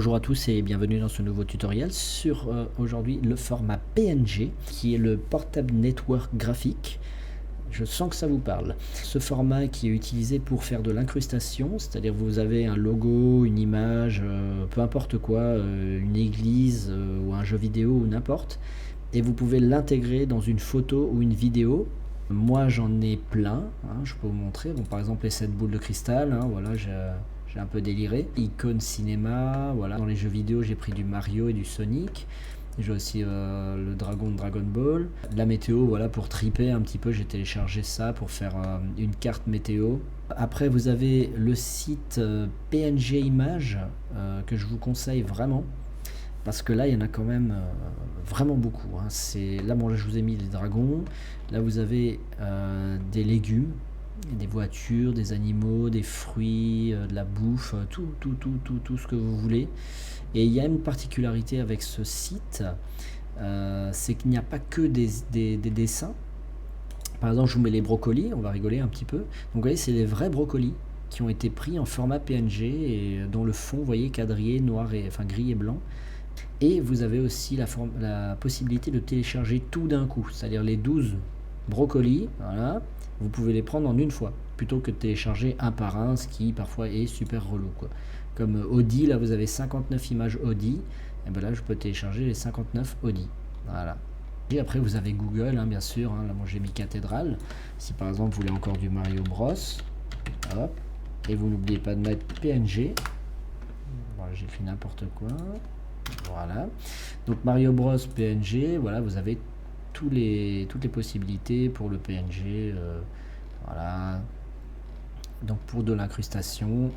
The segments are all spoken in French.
Bonjour à tous et bienvenue dans ce nouveau tutoriel sur aujourd'hui le format PNG qui est le Portable Network Graphic. Je sens que ça vous parle. Ce format qui est utilisé pour faire de l'incrustation, c'est-à-dire vous avez un logo, une image, peu importe quoi, une église ou un jeu vidéo ou n'importe, et vous pouvez l'intégrer dans une photo ou une vidéo. Moi j'en ai plein, hein, je peux vous montrer. Bon, par exemple les 7 boules de cristal, hein, voilà, j'ai un peu déliré. Icône cinéma, voilà. Dans les jeux vidéo j'ai pris du Mario et du Sonic. J'ai aussi le dragon de Dragon Ball. La météo, voilà, pour triper un petit peu, j'ai téléchargé ça pour faire une carte météo. Après vous avez le site PNG Images que je vous conseille vraiment. Parce que là, il y en a quand même vraiment beaucoup. Hein. Là, bon, là, je vous ai mis les dragons. Là, vous avez des légumes, des voitures, des animaux, des fruits, de la bouffe, tout ce que vous voulez. Et il y a une particularité avec ce site, c'est qu'il n'y a pas que des dessins. Par exemple, je vous mets les brocolis, on va rigoler un petit peu. Donc, vous voyez, c'est des vrais brocolis qui ont été pris en format PNG et dont le fond, vous voyez, quadrillé, noir et enfin gris et blanc. Et vous avez aussi la possibilité de télécharger tout d'un coup, c'est-à-dire les 12 brocolis, voilà, vous pouvez les prendre en une fois, plutôt que de télécharger un par un, ce qui parfois est super relou, quoi. Comme Audi, là vous avez 59 images Audi, et bien là je peux télécharger les 59 Audi, voilà. Et après vous avez Google, hein, bien sûr, hein, là moi j'ai mis cathédrale, si par exemple vous voulez encore du Mario Bros, hop, et vous n'oubliez pas de mettre PNG, voilà, j'ai fait n'importe quoi. Voilà, donc Mario Bros PNG, voilà, vous avez toutes les possibilités pour le PNG, voilà, donc pour de l'incrustation,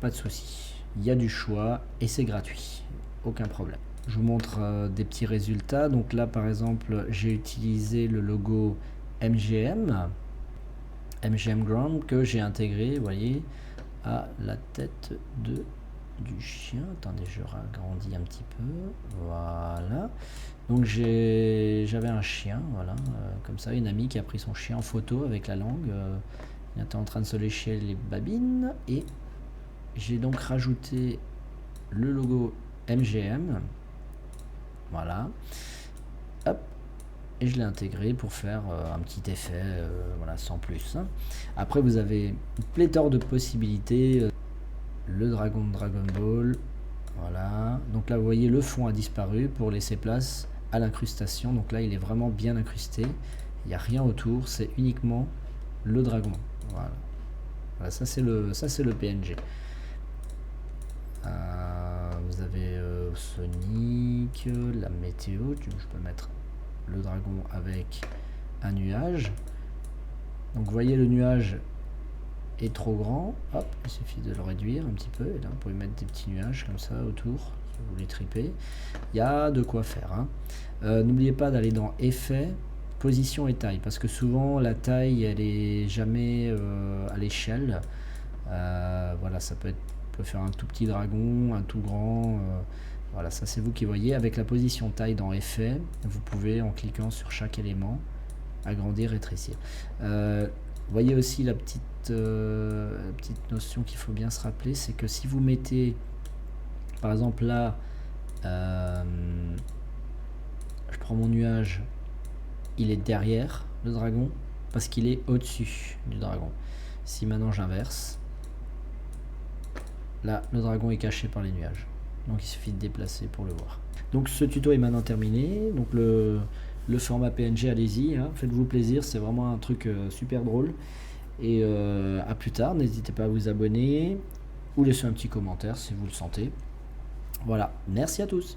pas de souci, il y a du choix et c'est gratuit, aucun problème. Je vous montre des petits résultats. Donc là par exemple j'ai utilisé le logo MGM Ground que j'ai intégré, vous voyez, à la tête du chien. Attendez, je ragrandis un petit peu, voilà. Donc j'avais un chien, voilà, comme ça, une amie qui a pris son chien en photo avec la langue, il était en train de se lécher les babines, et j'ai donc rajouté le logo MGM, voilà, hop, et je l'ai intégré pour faire un petit effet, voilà, sans plus, hein. Après vous avez une pléthore de possibilités, le dragon de Dragon Ball, voilà, donc là vous voyez le fond a disparu pour laisser place à l'incrustation. Donc là il est vraiment bien incrusté, il n'y a rien autour, c'est uniquement le dragon, voilà, voilà, ça c'est le PNG. Vous avez Sonic, la météo, je peux mettre le dragon avec un nuage, donc vous voyez le nuage est trop grand, hop, il suffit de le réduire un petit peu, et là vous pouvez mettre des petits nuages comme ça autour, si vous voulez triper, il y a de quoi faire, hein. N'oubliez pas d'aller dans effet, position et taille, parce que souvent la taille elle est jamais à l'échelle, voilà, ça peut faire un tout petit dragon, un tout grand, voilà, ça c'est vous qui voyez. Avec la position taille dans effet, vous pouvez en cliquant sur chaque élément agrandir, rétrécir. Voyez aussi la petite notion qu'il faut bien se rappeler, c'est que si vous mettez par exemple là, je prends mon nuage, il est derrière le dragon parce qu'il est au-dessus du dragon. Si maintenant j'inverse, là le dragon est caché par les nuages, donc il suffit de déplacer pour le voir. Donc ce tuto est maintenant terminé. Donc le format PNG, allez-y, hein, faites-vous plaisir, c'est vraiment un truc super drôle. Et à plus tard, n'hésitez pas à vous abonner ou laisser un petit commentaire si vous le sentez. Voilà, merci à tous.